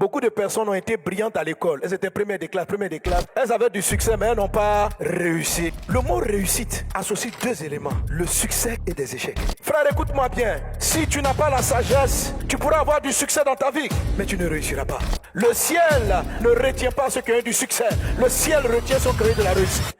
Beaucoup de personnes ont été brillantes à l'école. Elles étaient premières des classes. Elles avaient du succès, mais elles n'ont pas réussi. Le mot réussite associe deux éléments, le succès et des échecs. Frère, écoute-moi bien. Si tu n'as pas la sagesse, tu pourras avoir du succès dans ta vie, mais tu ne réussiras pas. Le ciel ne retient pas ceux qui ont du succès. Le ciel retient ceux qui ont de la réussite.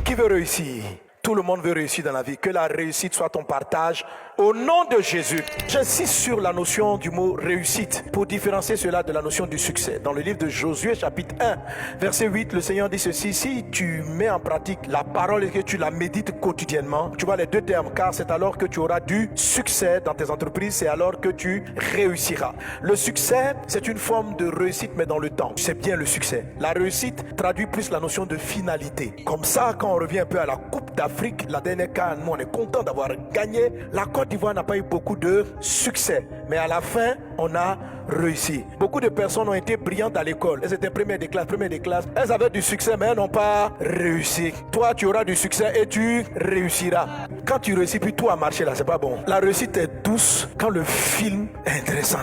Qui veut réussir? Tout le monde veut réussir dans la vie. Que la réussite soit ton partage au nom de Jésus. J'insiste sur la notion du mot réussite pour différencier cela de la notion du succès. Dans le livre de Josué chapitre 1 verset 8, le Seigneur dit ceci: si tu mets en pratique la parole et que tu la médites quotidiennement, tu vois les deux termes, car c'est alors que tu auras du succès dans tes entreprises, c'est alors que tu réussiras. Le succès, c'est une forme de réussite mais dans le temps. C'est bien le succès. La réussite traduit plus la notion de finalité. Comme ça, quand on revient un peu à la Coupe d'Afrique, la dernière CAN, nous on est content d'avoir gagné. La Côte d'Ivoire n'a pas eu beaucoup de succès, mais à la fin, on a réussi. Beaucoup de personnes ont été brillantes à l'école. Elles étaient premières des classes. Elles avaient du succès, mais elles n'ont pas réussi. Toi, tu auras du succès et tu réussiras. Quand tu réussis, puis tout a marché là, c'est pas bon. La réussite est douce quand le film est intéressant.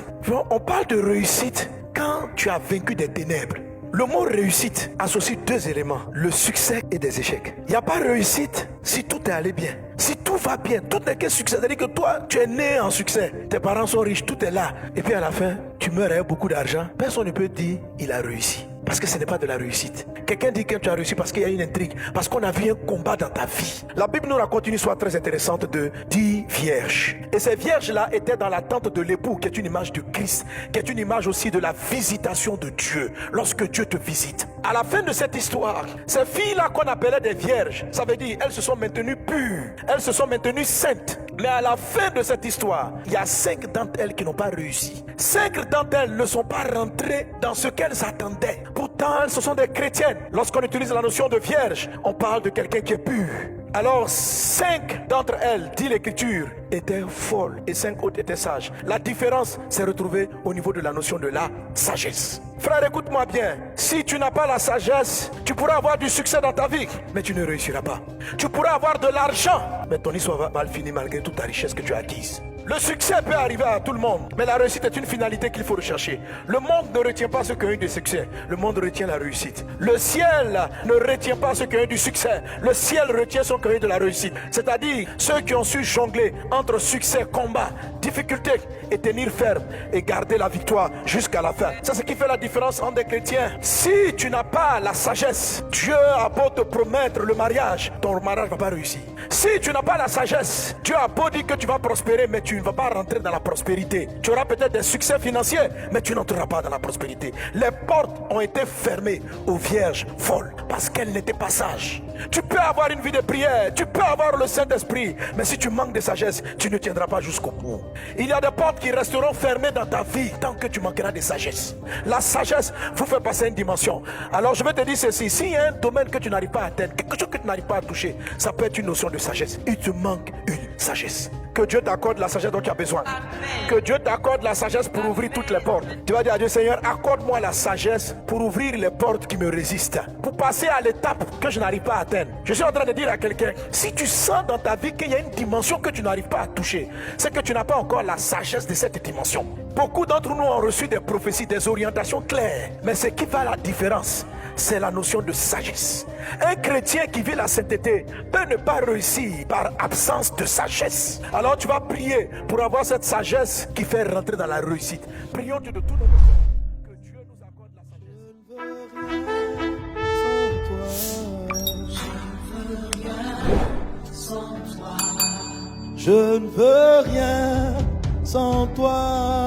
On parle de réussite quand tu as vaincu des ténèbres. Le mot réussite associe deux éléments, le succès et des échecs. Il n'y a pas réussite si tout est allé bien. Si tout va bien, tout n'est que succès. C'est-à-dire que toi, tu es né en succès. Tes parents sont riches, tout est là. Et puis à la fin, tu meurs avec beaucoup d'argent. Personne ne peut dire il a réussi. Parce que ce n'est pas de la réussite. Quelqu'un dit que tu as réussi parce qu'il y a une intrigue. Parce qu'on a vu un combat dans ta vie. La Bible nous raconte une histoire très intéressante de 10 vierges. Et ces vierges-là étaient dans l'attente de l'époux, qui est une image de Christ, qui est une image aussi de la visitation de Dieu. Lorsque Dieu te visite. À la fin de cette histoire, ces filles-là qu'on appelait des vierges, ça veut dire elles se sont maintenues pures. Elles se sont maintenues saintes. Mais à la fin de cette histoire, il y a 5 d'entre elles qui n'ont pas réussi. 5 d'entre elles ne sont pas rentrées dans ce qu'elles attendaient. Pourtant, ce sont des chrétiennes. Lorsqu'on utilise la notion de vierge, on parle de quelqu'un qui est pur. Alors 5 d'entre elles, dit l'écriture, étaient folles et 5 autres étaient sages. La différence s'est retrouvée au niveau de la notion de la sagesse. Frère, écoute-moi bien. Si tu n'as pas la sagesse, tu pourras avoir du succès dans ta vie, mais tu ne réussiras pas. Tu pourras avoir de l'argent, mais ton histoire va mal finir malgré toute ta richesse que tu as acquise. Le succès peut arriver à tout le monde, mais la réussite est une finalité qu'il faut rechercher. Le monde ne retient pas ceux qui ont eu du succès, le monde retient la réussite. Le ciel ne retient pas ceux qui ont eu du succès, le ciel retient ceux qui ont eu de la réussite. C'est-à-dire ceux qui ont su jongler entre succès, combat, difficulté et tenir ferme et garder la victoire jusqu'à la fin. C'est ce qui fait la différence entre des chrétiens. Si tu n'as pas la sagesse, Dieu a beau te promettre le mariage, ton mariage ne va pas réussir. Si tu n'as pas la sagesse, Dieu a beau dire que tu vas prospérer, mais tu ne vas pas rentrer dans la prospérité. Tu auras peut-être des succès financiers, mais tu n'entreras pas dans la prospérité. Les portes ont été fermées aux vierges folles parce qu'elles n'étaient pas sages. Tu peux avoir une vie de prière, tu peux avoir le Saint-Esprit, mais si tu manques de sagesse, tu ne tiendras pas jusqu'au bout. Il y a des portes qui resteront fermées dans ta vie tant que tu manqueras de sagesse. La sagesse vous fait passer une dimension. Alors je vais te dire ceci, s'il y a un domaine que tu n'arrives pas à atteindre, quelque chose que tu n'arrives pas à toucher, ça peut être une notion de sagesse. Il te manque une sagesse. Que Dieu t'accorde la sagesse dont tu as besoin. Amen. Que Dieu t'accorde la sagesse pour ouvrir toutes les portes. Tu vas dire à Dieu: Seigneur, accorde-moi la sagesse pour ouvrir les portes qui me résistent. Pour passer à l'étape que je n'arrive pas à atteindre. Je suis en train de dire à quelqu'un, si tu sens dans ta vie qu'il y a une dimension que tu n'arrives pas à toucher, c'est que tu n'as pas encore la sagesse de cette dimension. Beaucoup d'entre nous ont reçu des prophéties, des orientations claires. Mais ce qui fait la différence, c'est la notion de sagesse. Un chrétien qui vit la sainteté peut ne pas réussir par absence de sagesse. Alors tu vas prier pour avoir cette sagesse qui fait rentrer dans la réussite. Prions Dieu de tout notre cœur que Dieu nous accorde la sagesse. Je ne veux rien sans toi.